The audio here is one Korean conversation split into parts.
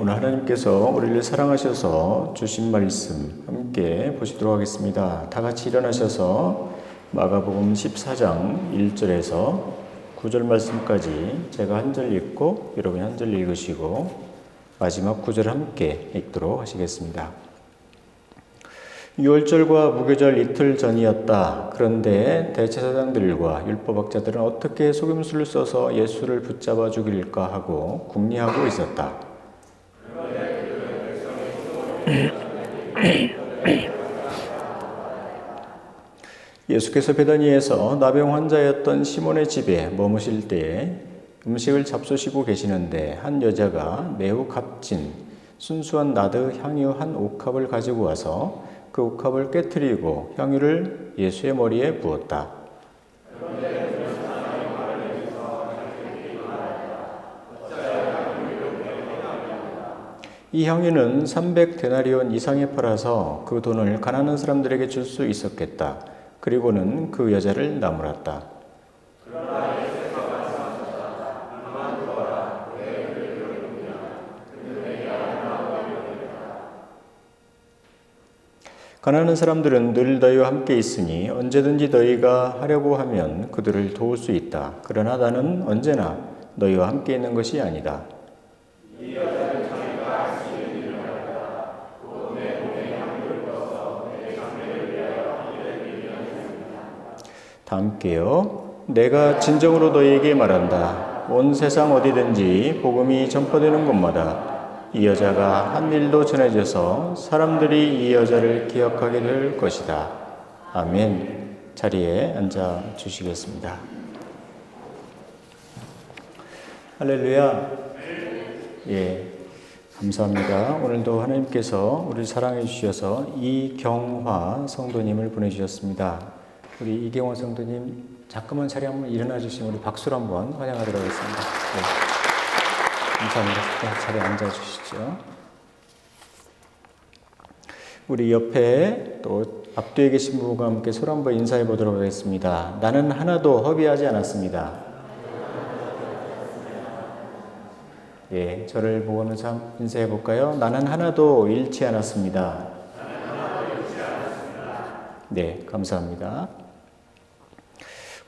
오늘 하나님께서 우리를 사랑하셔서 주신 말씀 함께 보시도록 하겠습니다. 다 같이 일어나셔서 마가복음 14장 1절에서 9절 말씀까지 제가 한 절 읽고 여러분이 한 절 읽으시고 마지막 9절 함께 읽도록 하시겠습니다. 6월절과 무교절 이틀 전이었다. 그런데 대제사장들과 율법학자들은 어떻게 속임수를 써서 예수를 붙잡아 죽일까 하고 궁리하고 있었다. 예수께서 베다니에서 나병 환자였던 시몬의 집에 머무실 때에 음식을 잡수시고 계시는데 한 여자가 매우 값진 순수한 나드 향유 한 옥합을 가지고 와서 그 옥합을 깨트리고 향유를 예수의 머리에 부었다. 이 향유는 300데나리온 이상에 팔아서 그 돈을 가난한 사람들에게 줄 수 있었겠다. 그리고는 그 여자를 나무랐다. 가난한 사람들은 늘 너희와 함께 있으니 언제든지 너희가 하려고 하면 그들을 도울 수 있다. 그러나 나는 언제나 너희와 함께 있는 것이 아니다. 다 함께요. 내가 진정으로 너희에게 말한다. 온 세상 어디든지 복음이 전파되는 곳마다 이 여자가 한 일도 전해져서 사람들이 이 여자를 기억하게 될 것이다. 아멘. 자리에 앉아 주시겠습니다. 할렐루야. 예, 감사합니다. 오늘도 하나님께서 우리를 사랑해 주셔서 이경화 성도님을 보내주셨습니다. 우리 이경화 성도님 잠깐만 자리 한번 일어나 주시면 우리 박수로 한번 환영하도록 하겠습니다. 네. 감사합니다. 자리에 앉아주시죠. 우리 옆에 또 앞뒤에 계신 분과 함께 서로 한번 인사해 보도록 하겠습니다. 나는 하나도 허비하지 않았습니다. 예, 저를 보고는 참 인사해 볼까요? 나는 하나도 잃지 않았습니다. 네, 감사합니다.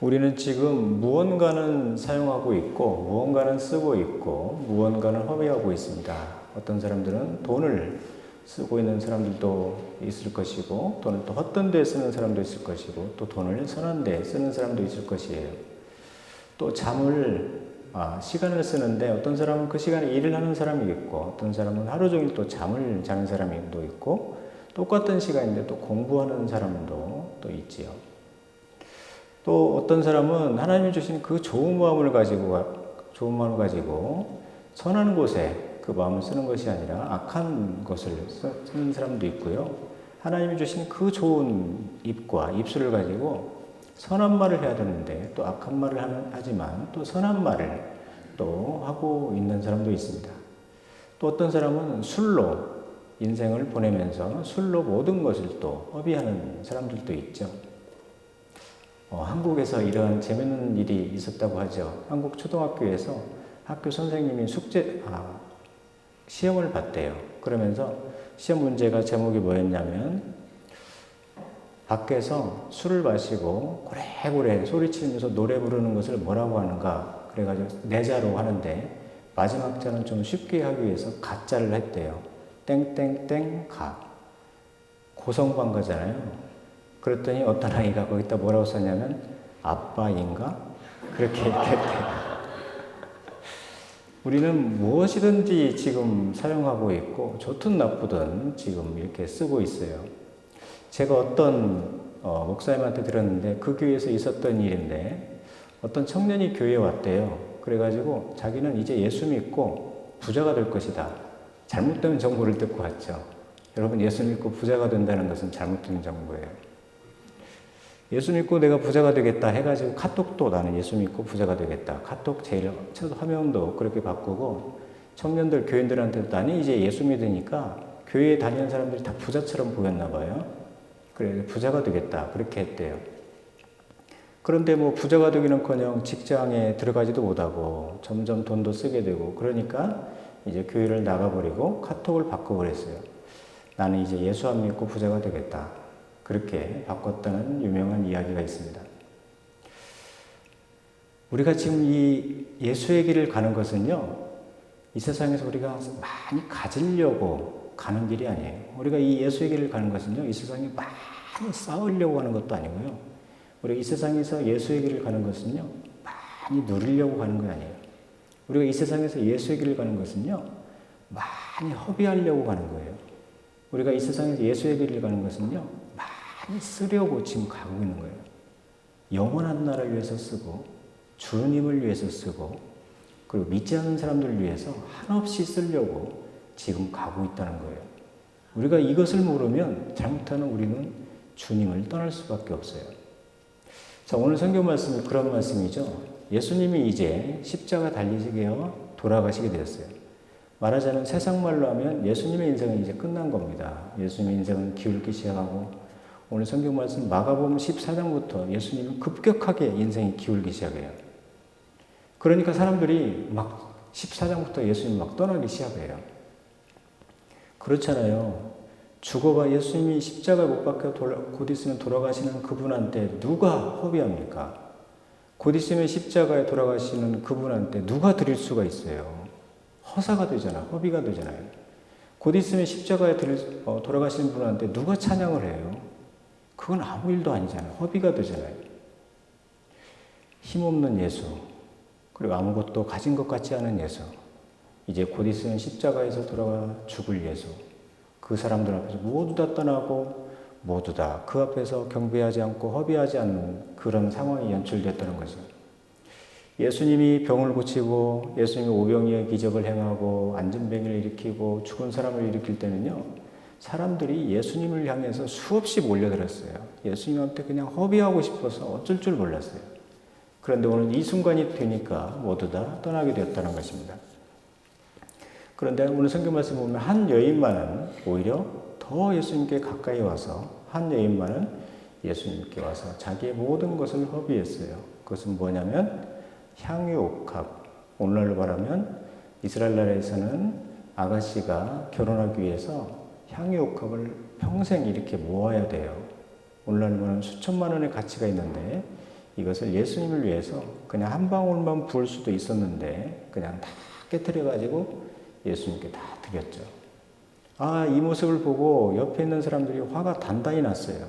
우리는 지금 무언가는 사용하고 있고 무언가는 쓰고 있고 무언가는 허비하고 있습니다. 어떤 사람들은 돈을 쓰고 있는 사람들도 있을 것이고 돈을 또 헛된 데 쓰는 사람도 있을 것이고 또 돈을 선한 데 쓰는 사람도 있을 것이에요. 또 시간을 쓰는데 어떤 사람은 그 시간에 일을 하는 사람이 있고 어떤 사람은 하루 종일 또 잠을 자는 사람이 또 있고 똑같은 시간인데 또 공부하는 사람도 또 있지요. 또 어떤 사람은 하나님이 주신 그 좋은 마음을 가지고 선한 곳에 그 마음을 쓰는 것이 아니라 악한 것을 쓰는 사람도 있고요. 하나님이 주신 그 좋은 입과 입술을 가지고 선한 말을 해야 되는데 또 악한 말을 하지만 또 선한 말을 또 하고 있는 사람도 있습니다. 또 어떤 사람은 술로 인생을 보내면서 술로 모든 것을 또 허비하는 사람들도 있죠. 한국에서 이런 재밌는 일이 있었다고 하죠. 한국 초등학교에서 학교 선생님이 시험을 봤대요. 그러면서 시험 문제가 제목이 뭐였냐면 밖에서 술을 마시고 고래고래 소리치면서 노래 부르는 것을 뭐라고 하는가 그래가지고 내자로 하는데 마지막 자는 좀 쉽게 하기 위해서 가자를 했대요. 땡땡땡 가. 고성방가잖아요. 그랬더니 어떤 아이가 거기다 뭐라고 썼냐면 아빠인가? 그렇게 얘기했대요. 우리는 무엇이든지 지금 사용하고 있고 좋든 나쁘든 지금 이렇게 쓰고 있어요. 제가 어떤 목사님한테 들었는데 그 교회에서 있었던 일인데 어떤 청년이 교회에 왔대요. 그래가지고 자기는 이제 예수 믿고 부자가 될 것이다. 잘못된 정보를 듣고 왔죠. 여러분 예수 믿고 부자가 된다는 것은 잘못된 정보예요. 예수 믿고 내가 부자가 되겠다 해가지고 카톡도 나는 예수 믿고 부자가 되겠다. 카톡 제일 첫 화면도 그렇게 바꾸고 청년들 교인들한테도 나는 이제 예수 믿으니까 교회에 다니는 사람들이 다 부자처럼 보였나 봐요. 그래 부자가 되겠다 그렇게 했대요. 그런데 뭐 부자가 되기는커녕 직장에 들어가지도 못하고 점점 돈도 쓰게 되고 그러니까 이제 교회를 나가버리고 카톡을 바꿔버렸어요. 나는 이제 예수 안 믿고 부자가 되겠다. 그렇게 바꿨다는 유명한 이야기가 있습니다. 우리가 지금 이 예수의 길을 가는 것은요, 이 세상에서 우리가 많이 가지려고 가는 길이 아니에요. 우리가 이 예수의 길을 가는 것은요, 이 세상에 많이 쌓으려고 하는 것도 아니고요. 우리가 이 세상에서 예수의 길을 가는 것은요, 많이 누리려고 가는 건 아니에요. 우리가 이 세상에서 예수의 길을 가는 것은요, 많이 허비하려고 가는 거예요. 우리가 이 세상에서 예수의 길을 가는 것은요, 많이 쓰려고 지금 가고 있는 거예요. 영원한 나라를 위해서 쓰고, 주님을 위해서 쓰고, 그리고 믿지 않는 사람들을 위해서 한없이 쓰려고 지금 가고 있다는 거예요. 우리가 이것을 모르면 잘못하는 우리는 주님을 떠날 수밖에 없어요. 자, 오늘 성경 말씀이 그런 말씀이죠. 예수님이 이제 십자가 달리시게요 돌아가시게 되었어요. 말하자면 세상 말로 하면 예수님의 인생은 이제 끝난 겁니다. 예수님의 인생은 기울기 시작하고, 오늘 성경 말씀 마가복음 14장부터 예수님은 급격하게 인생이 기울기 시작해요. 그러니까 사람들이 막 14장부터 예수님 막 떠나기 시작해요. 그렇잖아요. 죽어봐 예수님이 십자가에 못 박혀 곧 있으면 돌아가시는 그분한테 누가 허비합니까? 곧 있으면 십자가에 돌아가시는 그분한테 누가 드릴 수가 있어요? 허사가 되잖아요. 허비가 되잖아요. 곧 있으면 십자가에 돌아가시는 분한테 누가 찬양을 해요? 그건 아무 일도 아니잖아요. 허비가 되잖아요. 힘없는 예수, 그리고 아무것도 가진 것 같지 않은 예수, 이제 곧 있으면 십자가에서 돌아가 죽을 예수, 그 사람들 앞에서 모두 다 떠나고 모두 다 그 앞에서 경배하지 않고 허비하지 않는 그런 상황이 연출됐다는 거죠. 예수님이 병을 고치고 예수님이 오병이의 기적을 행하고 안전병을 일으키고 죽은 사람을 일으킬 때는요, 사람들이 예수님을 향해서 수없이 몰려들었어요. 예수님한테 그냥 허비하고 싶어서 어쩔 줄 몰랐어요. 그런데 오늘 이 순간이 되니까 모두 다 떠나게 되었다는 것입니다. 그런데 오늘 성경 말씀 보면 한 여인만은 오히려 더 예수님께 가까이 와서, 한 여인만은 예수님께 와서 자기의 모든 것을 허비했어요. 그것은 뭐냐면 향유옥합. 오늘날로 말하면 이스라엘 나라에서는 아가씨가 결혼하기 위해서 향유옥합을 평생 이렇게 모아야 돼요. 오늘날로 말하면 수천만 원의 가치가 있는데, 이것을 예수님을 위해서 그냥 한 방울만 부을 수도 있었는데 그냥 다 깨트려가지고 예수님께 다 드렸죠. 아, 이 모습을 보고 옆에 있는 사람들이 화가 단단히 났어요.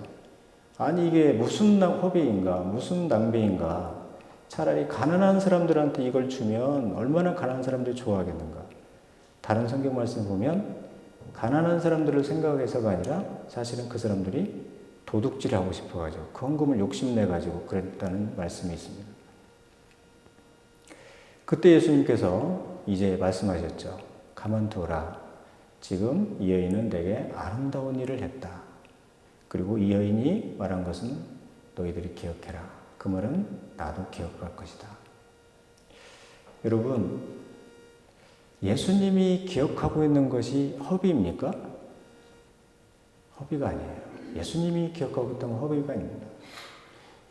아니 이게 무슨 허비인가, 무슨 낭비인가. 차라리 가난한 사람들한테 이걸 주면 얼마나 가난한 사람들이 좋아하겠는가. 다른 성경 말씀 보면 가난한 사람들을 생각해서가 아니라 사실은 그 사람들이 도둑질하고 싶어가지고 그 헌금을 욕심내가지고 그랬다는 말씀이 있습니다. 그때 예수님께서 이제 말씀하셨죠. 가만두어라. 지금 이 여인은 내게 아름다운 일을 했다. 그리고 이 여인이 말한 것은 너희들이 기억해라. 그 말은 나도 기억할 것이다. 여러분, 예수님이 기억하고 있는 것이 허비입니까? 허비가 아니에요. 예수님이 기억하고 있다면 허비가 아닙니다.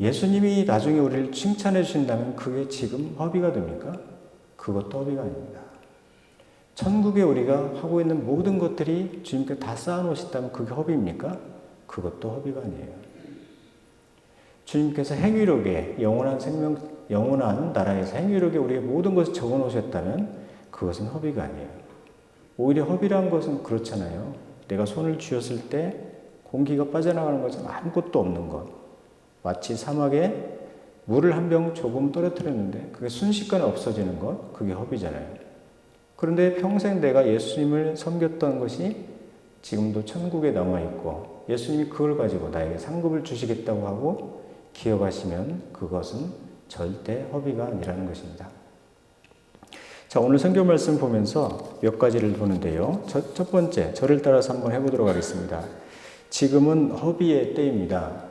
예수님이 나중에 우리를 칭찬해 주신다면 그게 지금 허비가 됩니까? 그것도 허비가 아닙니다. 천국에 우리가 하고 있는 모든 것들이 주님께 다 쌓아놓으셨다면 그게 허비입니까? 그것도 허비가 아니에요. 주님께서 행위록에 영원한 나라에서 행위록에 우리의 모든 것을 적어 놓으셨다면 그것은 허비가 아니에요. 오히려 허비란 것은 그렇잖아요. 내가 손을 쥐었을 때 공기가 빠져나가는 것은 아무것도 없는 것. 마치 사막에 물을 한 병 조금 떨어뜨렸는데 그게 순식간에 없어지는 것. 그게 허비잖아요. 그런데 평생 내가 예수님을 섬겼던 것이 지금도 천국에 남아있고 예수님이 그걸 가지고 나에게 상급을 주시겠다고 하고 기억하시면 그것은 절대 허비가 아니라는 것입니다. 자, 오늘 성경 말씀 보면서 몇 가지를 보는데요. 첫 번째, 저를 따라서 한번 해보도록 하겠습니다. 지금은 허비의 때입니다.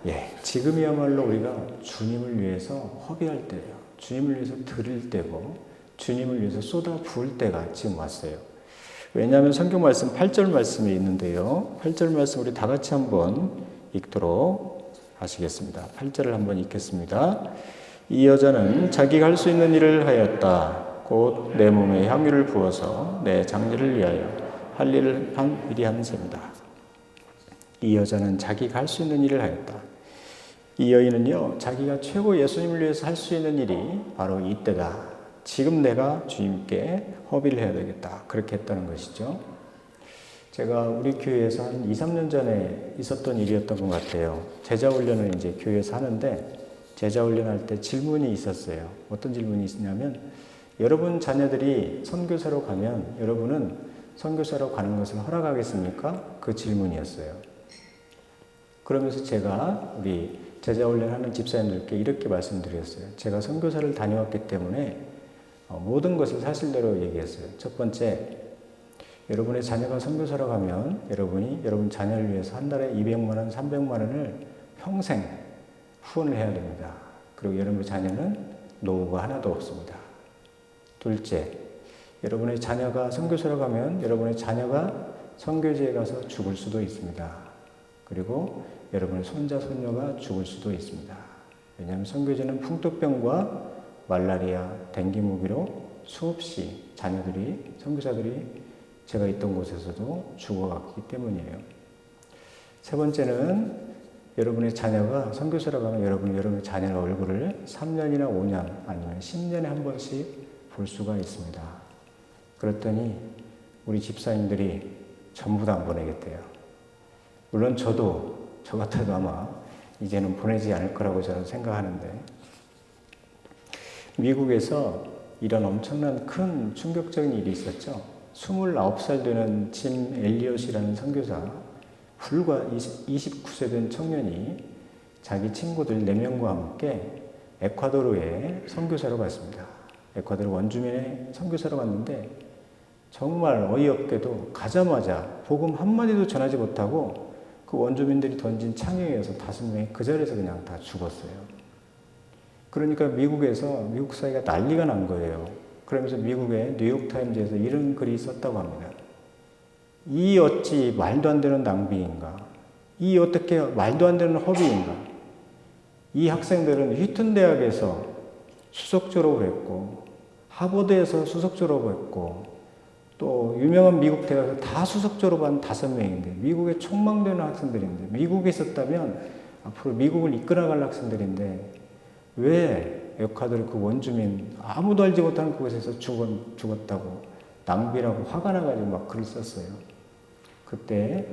예, 지금이야말로 우리가 주님을 위해서 허비할 때예요. 주님을 위해서 드릴 때고 주님을 위해서 쏟아 부을 때가 지금 왔어요. 왜냐하면 성경 말씀 8절 말씀이 있는데요. 8절 말씀 우리 다 같이 한번 읽도록 하시겠습니다. 8절을 한번 읽겠습니다. 이 여자는 자기가 할 수 있는 일을 하였다. 곧 내 몸에 향유를 부어서 내 장례를 위하여 할 일을 미리 하는 셈이다. 이 여자는 자기가 할 수 있는 일을 하였다. 이 여인은요, 자기가 최고 예수님을 위해서 할 수 있는 일이 바로 이때다. 지금 내가 주님께 허비를 해야 되겠다. 그렇게 했다는 것이죠. 제가 우리 교회에서 한 2, 3년 전에 있었던 일이었던 것 같아요. 제자 훈련을 이제 교회에서 하는데, 제자 훈련할 때 질문이 있었어요. 어떤 질문이 있냐면, 여러분 자녀들이 선교사로 가면 여러분은 선교사로 가는 것을 허락하겠습니까? 그 질문이었어요. 그러면서 제가 우리 제자 훈련하는 집사님들께 이렇게 말씀드렸어요. 제가 선교사를 다녀왔기 때문에 모든 것을 사실대로 얘기했어요. 첫 번째, 여러분의 자녀가 선교사로 가면 여러분이 여러분 자녀를 위해서 한 달에 200만 원, 300만 원을 평생 후원을 해야 됩니다. 그리고 여러분의 자녀는 노후가 하나도 없습니다. 둘째, 여러분의 자녀가 선교사로 가면 여러분의 자녀가 선교지에 가서 죽을 수도 있습니다. 그리고 여러분의 손자, 손녀가 죽을 수도 있습니다. 왜냐하면 선교지는 풍토병과 말라리아, 댕기 모기로 수없이 자녀들이, 선교사들이 제가 있던 곳에서도 죽어갔기 때문이에요. 세 번째는 여러분의 자녀가 선교사로 가면 여러분의 자녀의 얼굴을 3년이나 5년 아니면 10년에 한 번씩 볼 수가 있습니다. 그랬더니 우리 집사님들이 전부 다 안 보내겠대요. 물론 저 같아도 아마 이제는 보내지 않을 거라고 저는 생각하는데, 미국에서 이런 엄청난 큰 충격적인 일이 있었죠. 29살 되는 짐 엘리엇이라는 선교사, 불과 29세 된 청년이 자기 친구들 4명과 함께 에콰도르에 선교사로 갔습니다. 에콰도르 원주민의 선교사로 갔는데 정말 어이없게도 가자마자 복음 한마디도 전하지 못하고 그 원주민들이 던진 창에 의해서 5명이 그 자리에서 그냥 다 죽었어요. 그러니까 미국에서 미국 사회가 난리가 난 거예요. 그러면서 미국의 뉴욕타임즈에서 이런 글이 썼다고 합니다. 이 어찌 말도 안 되는 낭비인가? 이 어떻게 말도 안 되는 허비인가? 이 학생들은 휘튼 대학에서 수석 졸업을 했고 하버드에서 수석 졸업을 했고 또 유명한 미국 대학에서 다 수석 졸업한 5명인데 미국에 촉망되는 학생들인데 미국에 있었다면 앞으로 미국을 이끌어갈 학생들인데 왜 에콰도르 그 원주민 아무도 알지 못하는 그곳에서 죽었다고 낭비라고 화가 나가지고 막 글을 썼어요. 그때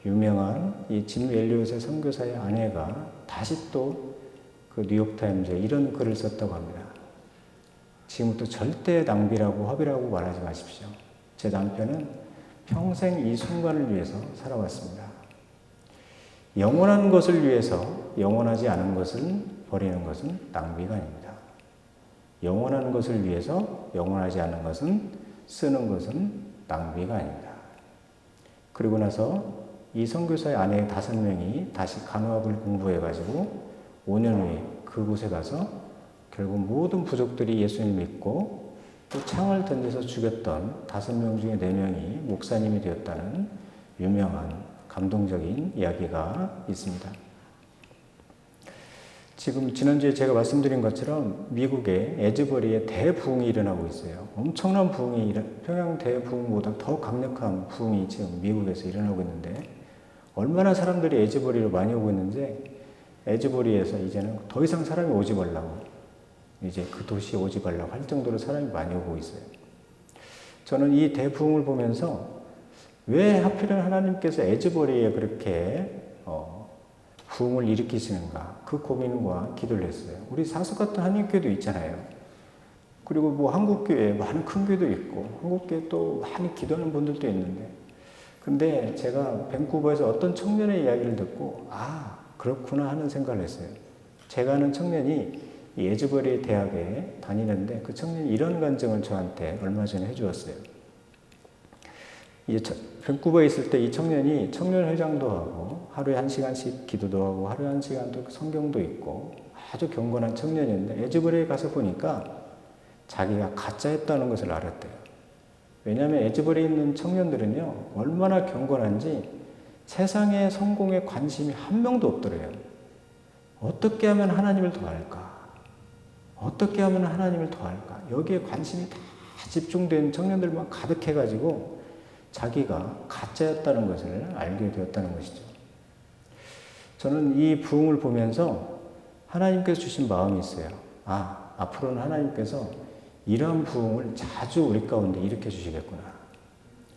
유명한 이 짐 엘리엇의 선교사의 아내가 다시 또 그 뉴욕타임즈에 이런 글을 썼다고 합니다. 지금부터 절대 낭비라고 허비라고 말하지 마십시오. 제 남편은 평생 이 순간을 위해서 살아왔습니다. 영원한 것을 위해서 영원하지 않은 것을 버리는 것은 낭비가 아닙니다. 영원한 것을 위해서 영원하지 않은 것은 쓰는 것은 낭비가 아닙니다. 그리고 나서 이 선교사의 아내 5명이 다시 간호학을 공부해가지고 5년 후에 그곳에 가서 결국 모든 부족들이 예수님을 믿고 또 창을 던져서 죽였던 5명 중에 4명이 목사님이 되었다는 유명한 감동적인 이야기가 있습니다. 지금 지난주에 제가 말씀드린 것처럼 미국의 에즈버리에 대부흥이 일어나고 있어요. 엄청난 부흥이 평양 대부흥보다 더 강력한 부흥이 지금 미국에서 일어나고 있는데 얼마나 사람들이 에즈버리로 많이 오고 있는지 에즈버리에서 이제는 더 이상 사람이 오지 말라고 이제 그 도시에 오지 말라고 할 정도로 사람이 많이 오고 있어요. 저는 이 대부흥을 보면서 왜 하필은 하나님께서 에즈버리에 그렇게 부흥을 일으키시는가 그 고민과 기도를 했어요. 우리 사석 같은 한인교회도 있잖아요. 그리고 뭐 한국교회 많은 큰 교회도 있고 한국교회 또 많이 기도하는 분들도 있는데 근데 제가 밴쿠버에서 어떤 청년의 이야기를 듣고 그렇구나 하는 생각을 했어요. 제가 아는 청년이 이 에즈버리 대학에 다니는데 그 청년이 이런 간증을 저한테 얼마 전에 해주었어요. 밴쿠버에 있을 때 이 청년이 청년회장도 하고 하루에 1시간씩 기도도 하고 하루에 1시간도 성경도 읽고 아주 경건한 청년이었는데 에즈버리에 가서 보니까 자기가 가짜였다는 것을 알았대요. 왜냐하면 에즈버리에 있는 청년들은요 얼마나 경건한지 세상의 성공에 관심이 한 명도 없더래요. 어떻게 하면 하나님을 더 알까? 어떻게 하면 하나님을 더 알까? 여기에 관심이 다 집중된 청년들만 가득해가지고 자기가 가짜였다는 것을 알게 되었다는 것이죠. 저는 이 부흥을 보면서 하나님께서 주신 마음이 있어요. 앞으로는 하나님께서 이러한 부흥을 자주 우리 가운데 일으켜 주시겠구나.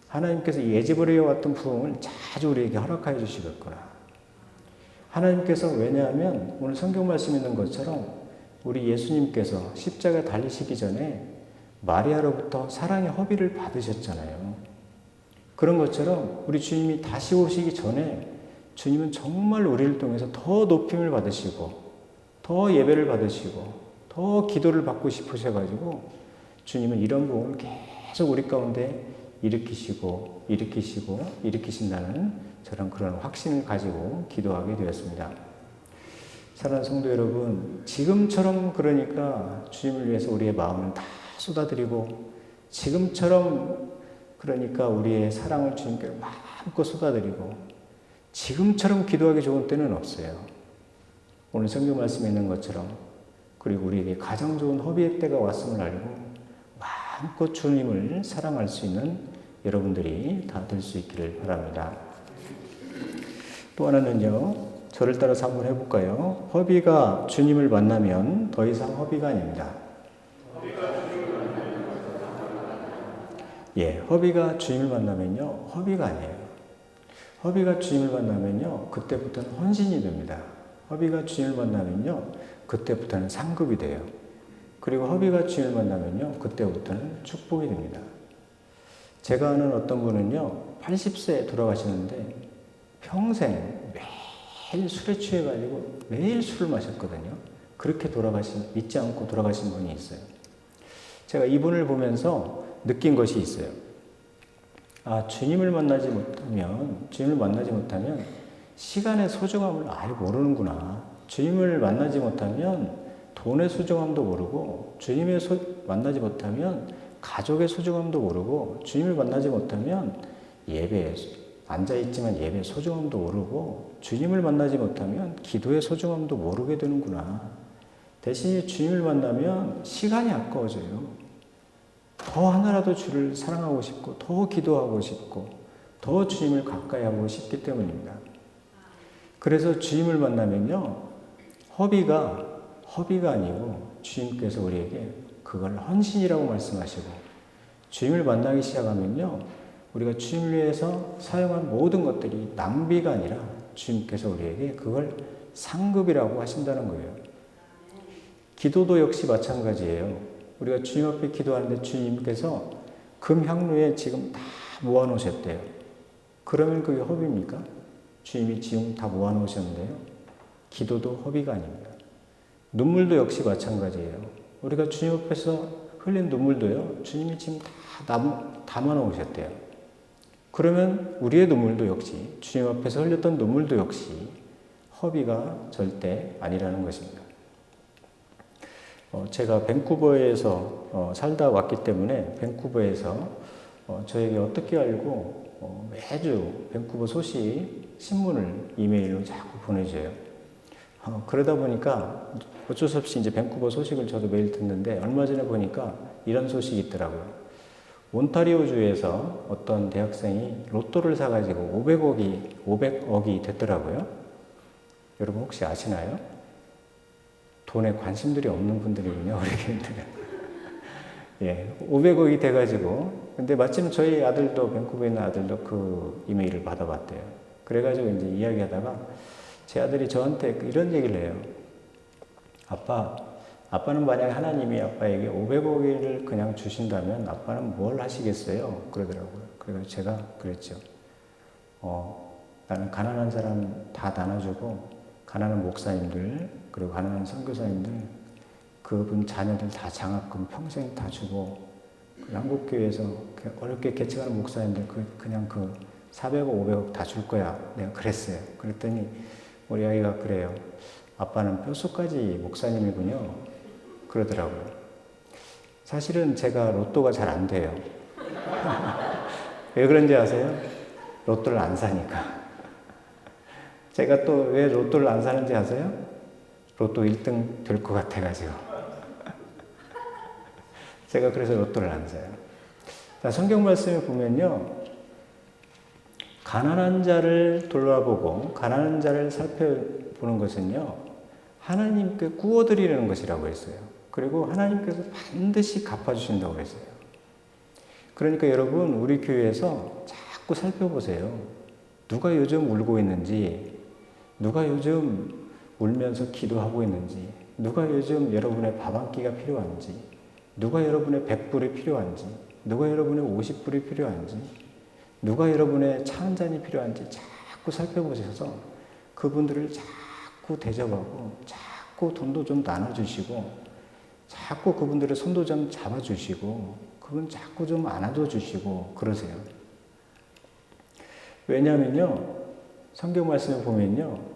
하나님께서 예지부리에 왔던 부흥을 자주 우리에게 허락하여 주시겠구나. 하나님께서 왜냐하면 오늘 성경 말씀 있는 것처럼 우리 예수님께서 십자가에 달리시기 전에 마리아로부터 사랑의 허비를 받으셨잖아요. 그런 것처럼 우리 주님이 다시 오시기 전에 주님은 정말 우리를 통해서 더 높임을 받으시고 더 예배를 받으시고 더 기도를 받고 싶으셔가지고 주님은 이런 부흥을 계속 우리 가운데 일으키신다는 저런 그런 확신을 가지고 기도하게 되었습니다. 사랑하는 성도 여러분, 지금처럼 그러니까 주님을 위해서 우리의 마음을 다 쏟아드리고 지금처럼 그러니까 우리의 사랑을 주님께 마음껏 쏟아드리고 지금처럼 기도하기 좋은 때는 없어요. 오늘 성경 말씀에 있는 것처럼 그리고 우리에게 가장 좋은 허비의 때가 왔음을 알고 마음껏 주님을 사랑할 수 있는 여러분들이 다 될 수 있기를 바랍니다. 또 하나는요. 저를 따라서 한번 해볼까요? 허비가 주님을 만나면 더 이상 허비가 아닙니다. 허비가 주님을 만나면요. 허비가 아니에요. 허비가 주님을 만나면요. 그때부터는 헌신이 됩니다. 허비가 주님을 만나면요. 그때부터는 상급이 돼요. 그리고 허비가 주님을 만나면요. 그때부터는 축복이 됩니다. 제가 아는 어떤 분은요. 80세에 돌아가시는데 평생 매일 술에 취해가지고 매일 술을 마셨거든요. 그렇게 잊지 않고 돌아가신 분이 있어요. 제가 이분을 보면서 느낀 것이 있어요. 주님을 만나지 못하면 시간의 소중함을 아예 모르는구나. 주님을 만나지 못하면 돈의 소중함도 모르고, 만나지 못하면 가족의 소중함도 모르고, 주님을 만나지 못하면 앉아있지만 예배의 소중함도 모르고, 주님을 만나지 못하면 기도의 소중함도 모르게 되는구나. 대신에 주님을 만나면 시간이 아까워져요. 더 하나라도 주를 사랑하고 싶고, 더 기도하고 싶고, 더 주님을 가까이 하고 싶기 때문입니다. 그래서 주님을 만나면요, 허비가 아니고 주님께서 우리에게 그걸 헌신이라고 말씀하시고, 주님을 만나기 시작하면요, 우리가 주님을 위해서 사용한 모든 것들이 낭비가 아니라 주님께서 우리에게 그걸 상급이라고 하신다는 거예요. 기도도 역시 마찬가지예요. 우리가 주님 앞에 기도하는데 주님께서 금향루에 지금 다 모아놓으셨대요. 그러면 그게 허비입니까? 주님이 지금 다 모아놓으셨는데요. 기도도 허비가 아닙니다. 눈물도 역시 마찬가지예요. 우리가 주님 앞에서 흘린 눈물도요. 주님이 지금 다 담아놓으셨대요. 그러면 우리의 눈물도 역시 주님 앞에서 흘렸던 눈물도 역시 허비가 절대 아니라는 것입니다. 제가 밴쿠버에서 살다 왔기 때문에 밴쿠버에서 저에게 어떻게 알고 매주 밴쿠버 소식 신문을 이메일로 자꾸 보내줘요. 그러다 보니까 어쩔 수 없이 이제 밴쿠버 소식을 저도 매일 듣는데 얼마 전에 보니까 이런 소식이 있더라고요. 온타리오주에서 어떤 대학생이 로또를 사가지고 500억이 됐더라고요. 여러분 혹시 아시나요? 돈에 관심들이 없는 분들이군요, 우리 교인들은. 500억이 돼가지고, 근데 마침 저희 아들도, 밴쿠버에 있는 아들도 그 이메일을 받아봤대요. 그래가지고 이제 이야기하다가 제 아들이 저한테 이런 얘기를 해요. 아빠는 만약에 하나님이 아빠에게 500억을 그냥 주신다면 아빠는 뭘 하시겠어요? 그러더라고요. 그래서 제가 그랬죠. 나는 가난한 사람 다 나눠주고, 가난한 목사님들, 그리고 가난한 선교사님들, 그분 자녀들 다 장학금 평생 다 주고, 한국교회에서 어렵게 개척하는 목사님들 그냥 400억, 500억 다 줄 거야. 내가 그랬어요. 그랬더니 우리 아이가 그래요. 아빠는 뼛속까지 목사님이군요. 그러더라고요. 사실은 제가 로또가 잘 안 돼요. 왜 그런지 아세요? 로또를 안 사니까. 제가 또 왜 로또를 안 사는지 아세요? 로또 1등 될 것 같아가지고. 제가 그래서 로또를 안 사요. 성경 말씀에 보면요, 가난한 자를 돌아보고 가난한 자를 살펴보는 것은요, 하나님께 구워드리는 것이라고 했어요. 그리고 하나님께서 반드시 갚아주신다고 했어요. 그러니까 여러분, 우리 교회에서 자꾸 살펴보세요. 누가 요즘 울고 있는지, 누가 요즘 울면서 기도하고 있는지, 누가 요즘 여러분의 밥 한 끼가 필요한지, 누가 여러분의 100불이 필요한지, 누가 여러분의 50불이 필요한지, 누가 여러분의 차 한 잔이 필요한지 자꾸 살펴보셔서 그분들을 자꾸 대접하고 자꾸 돈도 좀 나눠주시고 자꾸 그분들의 손도 좀 잡아주시고 그분 자꾸 좀 안아줘주시고 그러세요. 왜냐하면요, 성경 말씀을 보면요,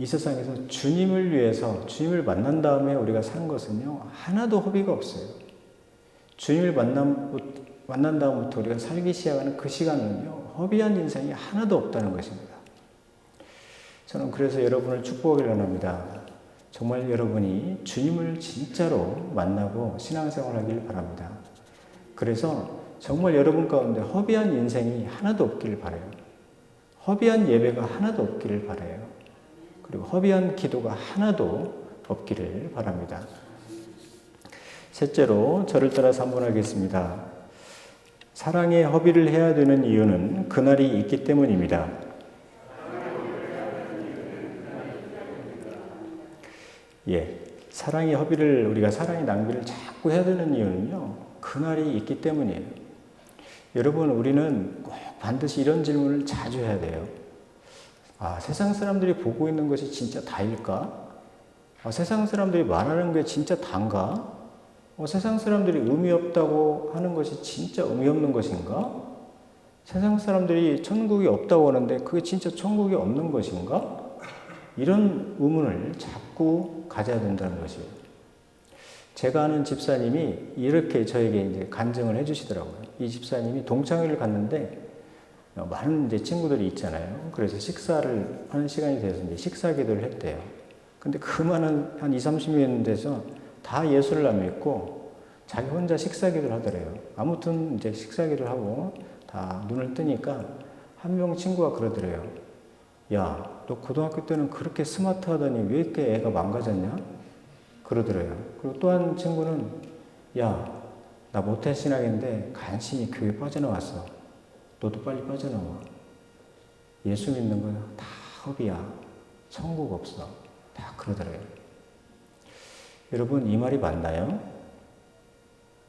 이 세상에서 주님을 위해서, 주님을 만난 다음에 우리가 산 것은요, 하나도 허비가 없어요. 주님을 만난 다음부터 우리가 살기 시작하는 그 시간은요, 허비한 인생이 하나도 없다는 것입니다. 저는 그래서 여러분을 축복하기를 원합니다. 정말 여러분이 주님을 진짜로 만나고 신앙생활하길 바랍니다. 그래서 정말 여러분 가운데 허비한 인생이 하나도 없기를 바라요. 허비한 예배가 하나도 없기를 바라요. 그리고 허비한 기도가 하나도 없기를 바랍니다. 셋째로 저를 따라서 한번 하겠습니다. 사랑의 허비를 해야 되는 이유는 그날이 있기 때문입니다. 사랑의 허비를, 우리가 사랑의 낭비를 자꾸 해야 되는 이유는요, 그날이 있기 때문이에요. 여러분, 우리는 꼭 반드시 이런 질문을 자주 해야 돼요. 세상 사람들이 보고 있는 것이 진짜 다일까? 세상 사람들이 말하는 게 진짜 단가? 세상 사람들이 의미 없다고 하는 것이 진짜 의미 없는 것인가? 세상 사람들이 천국이 없다고 하는데 그게 진짜 천국이 없는 것인가? 이런 의문을 자꾸 가져야 된다는 것이에요. 제가 아는 집사님이 이렇게 저에게 이제 간증을 해주시더라고요. 이 집사님이 동창회를 갔는데 많은 이제 친구들이 있잖아요. 그래서 식사를 하는 시간이 돼서 이제 식사 기도를 했대요. 근데 그 많은 한 20, 30명 있는 데서 다 예수를 안 믿고 자기 혼자 식사 기도를 하더래요. 아무튼 이제 식사 기도를 하고 다 눈을 뜨니까 한 명 친구가 그러더래요. 야, 너 고등학교 때는 그렇게 스마트하더니 왜 이렇게 애가 망가졌냐? 그러더래요. 그리고 또 한 친구는 야, 나 모태 신학인데 간신히 교회 빠져나왔어. 너도 빨리 빠져나와. 예수 믿는 건 다 허비야. 천국 없어. 다 그러더래요. 여러분, 이 말이 맞나요?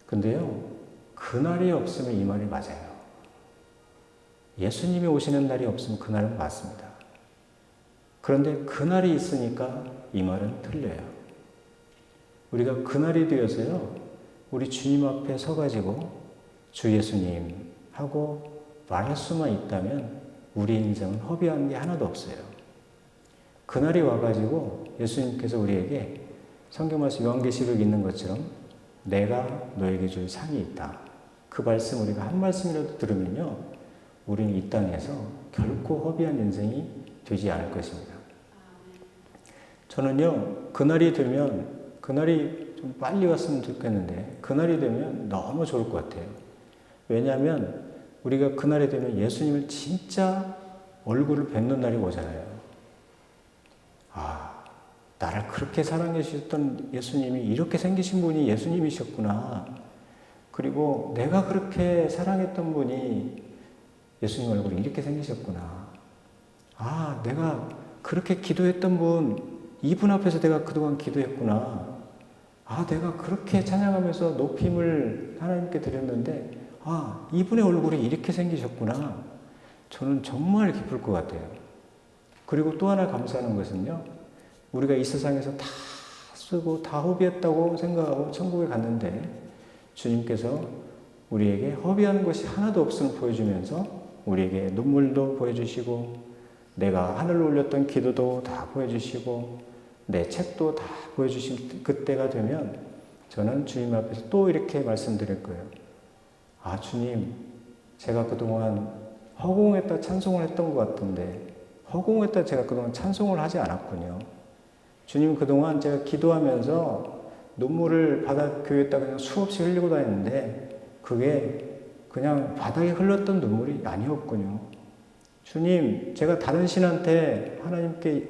근데요, 그날이 없으면 이 말이 맞아요. 예수님이 오시는 날이 없으면 그날은 맞습니다. 그런데 그날이 있으니까 이 말은 틀려요. 우리가 그날이 되어서요, 우리 주님 앞에 서가지고 주 예수님 하고 말할 수만 있다면 우리 인생은 허비한 게 하나도 없어요. 그날이 와가지고 예수님께서 우리에게 성경 말씀 요한계시록 있는 것처럼 내가 너에게 줄 상이 있다. 그 말씀 우리가 한 말씀이라도 들으면요, 우리는 이 땅에서 결코 허비한 인생이 되지 않을 것입니다. 저는요, 그날이 되면, 그날이 좀 빨리 왔으면 좋겠는데 그날이 되면 너무 좋을 것 같아요. 왜냐하면 우리가 그날이 되면 예수님을 진짜 얼굴을 뵙는 날이 오잖아요. 나를 그렇게 사랑해 주셨던 예수님이 이렇게 생기신 분이 예수님이셨구나. 그리고 내가 그렇게 사랑했던 분이 예수님 얼굴이 이렇게 생기셨구나. 내가 그렇게 기도했던 분, 이분 앞에서 내가 그동안 기도했구나. 내가 그렇게 찬양하면서 높임을 하나님께 드렸는데, 이분의 얼굴이 이렇게 생기셨구나. 저는 정말 기쁠 것 같아요. 그리고 또 하나 감사하는 것은요, 우리가 이 세상에서 다 쓰고 다 허비했다고 생각하고 천국에 갔는데 주님께서 우리에게 허비한 것이 하나도 없음을 보여주면서 우리에게 눈물도 보여주시고 내가 하늘로 올렸던 기도도 다 보여주시고 내 책도 다 보여주신 그때가 되면 저는 주님 앞에서 또 이렇게 말씀드릴 거예요. 주님, 제가 그동안 허공에다 찬송을 했던 것 같은데 허공에다 제가 그동안 찬송을 하지 않았군요. 주님, 그동안 제가 기도하면서 눈물을 교회에다 그냥 수없이 흘리고 다녔는데 그게 그냥 바닥에 흘렀던 눈물이 아니었군요. 주님, 제가 다른 신한테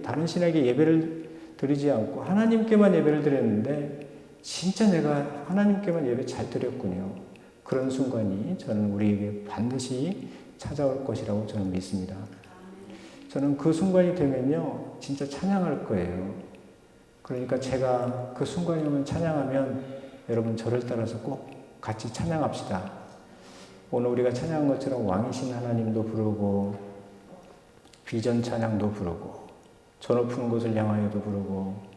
다른 신에게 예배를 드리지 않고 하나님께만 예배를 드렸는데 진짜 내가 하나님께만 예배 잘 드렸군요. 그런 순간이 저는 우리에게 반드시 찾아올 것이라고 저는 믿습니다. 저는 그 순간이 되면요, 진짜 찬양할 거예요. 그러니까 제가 그 순간이 오면 찬양하면 여러분 저를 따라서 꼭 같이 찬양합시다. 오늘 우리가 찬양한 것처럼 왕이신 하나님도 부르고 비전 찬양도 부르고 저 높은 곳을 향하여도 부르고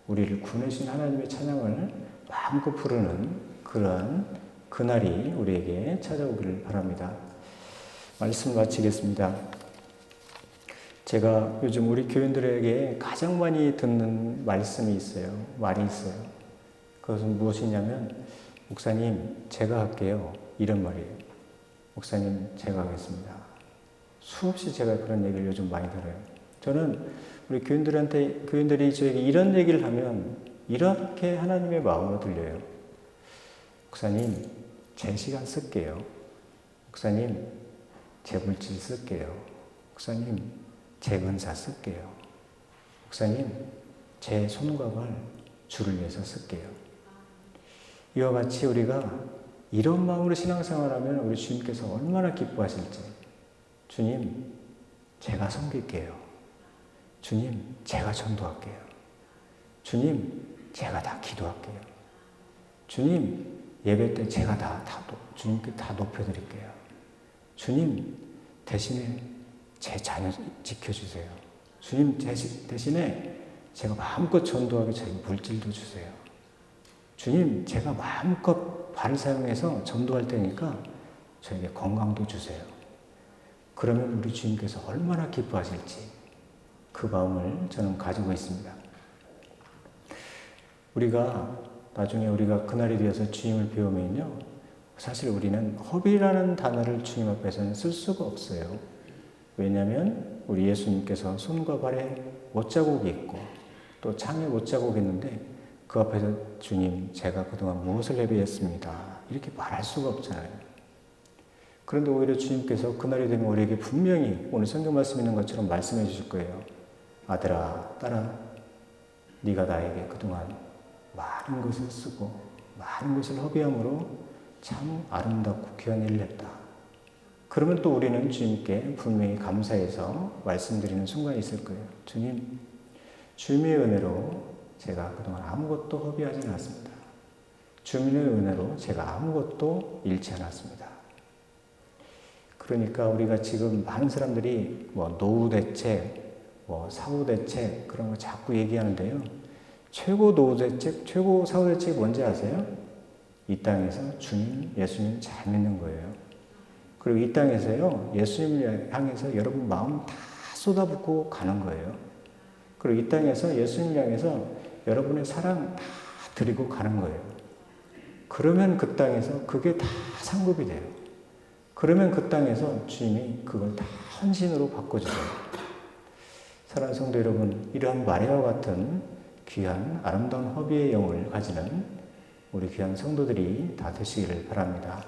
우리를 구원하신 하나님의 찬양을 마음껏 부르는 그런 그날이 우리에게 찾아오기를 바랍니다. 말씀 마치겠습니다. 제가 요즘 우리 교인들에게 가장 많이 듣는 말씀이 있어요. 말이 있어요. 그것은 무엇이냐면 목사님 제가 할게요. 이런 말이에요. 목사님 제가 하겠습니다. 수없이 제가 그런 얘기를 요즘 많이 들어요. 저는 우리 교인들이 저에게 이런 얘기를 하면 이렇게 하나님의 마음으로 들려요. 목사님 제 시간 쓸게요. 목사님 제 물질 쓸게요. 목사님 제 은사 쓸게요. 목사님 제 손과 발 주를 위해서 쓸게요. 이와 같이 우리가 이런 마음으로 신앙생활하면 우리 주님께서 얼마나 기뻐하실지. 주님 제가 섬길게요. 주님 제가 전도할게요. 주님 제가 다 기도할게요. 주님 예배 때 제가 주님께 다 높여드릴게요. 주님 대신에 제 자녀 지켜주세요. 주님 대신에 제가 마음껏 전도하게 저에게 물질도 주세요. 주님 제가 마음껏 발을 사용해서 전도할 테니까 저에게 건강도 주세요. 그러면 우리 주님께서 얼마나 기뻐하실지 그 마음을 저는 가지고 있습니다. 나중에 우리가 그날이 되어서 주님을 배우면요, 사실 우리는 허비라는 단어를 주님 앞에서는 쓸 수가 없어요. 왜냐하면 우리 예수님께서 손과 발에 못자국이 있고 또 창에 못자국이 있는데 그 앞에서 주님 제가 그동안 무엇을 예배했습니다 이렇게 말할 수가 없잖아요. 그런데 오히려 주님께서 그날이 되면 우리에게 분명히 오늘 성경 말씀 있는 것처럼 말씀해 주실 거예요. 아들아 딸아 네가 나에게 그동안 많은 것을 쓰고 많은 것을 허비함으로 참 아름답고 귀한 일을 했다. 그러면 또 우리는 주님께 분명히 감사해서 말씀드리는 순간이 있을 거예요. 주님, 주님의 은혜로 제가 그동안 아무것도 허비하지 않았습니다. 주님의 은혜로 제가 아무것도 잃지 않았습니다. 그러니까 우리가 지금 많은 사람들이 노후 대책, 사후 대책 그런 거 자꾸 얘기하는데요. 최고 노후 대책, 최고 사후 대책이 뭔지 아세요? 이 땅에서 주님, 예수님 잘 믿는 거예요. 그리고 이 땅에서요, 예수님을 향해서 여러분 마음 다 쏟아붓고 가는 거예요. 그리고 이 땅에서 예수님을 향해서 여러분의 사랑 다 드리고 가는 거예요. 그러면 그 땅에서 그게 다 상급이 돼요. 그러면 그 땅에서 주님이 그걸 다 헌신으로 바꿔주세요. 사랑하는 성도 여러분, 이러한 마리아와 같은 귀한 아름다운 허비의 영을 가지는 우리 귀한 성도들이 다 되시기를 바랍니다.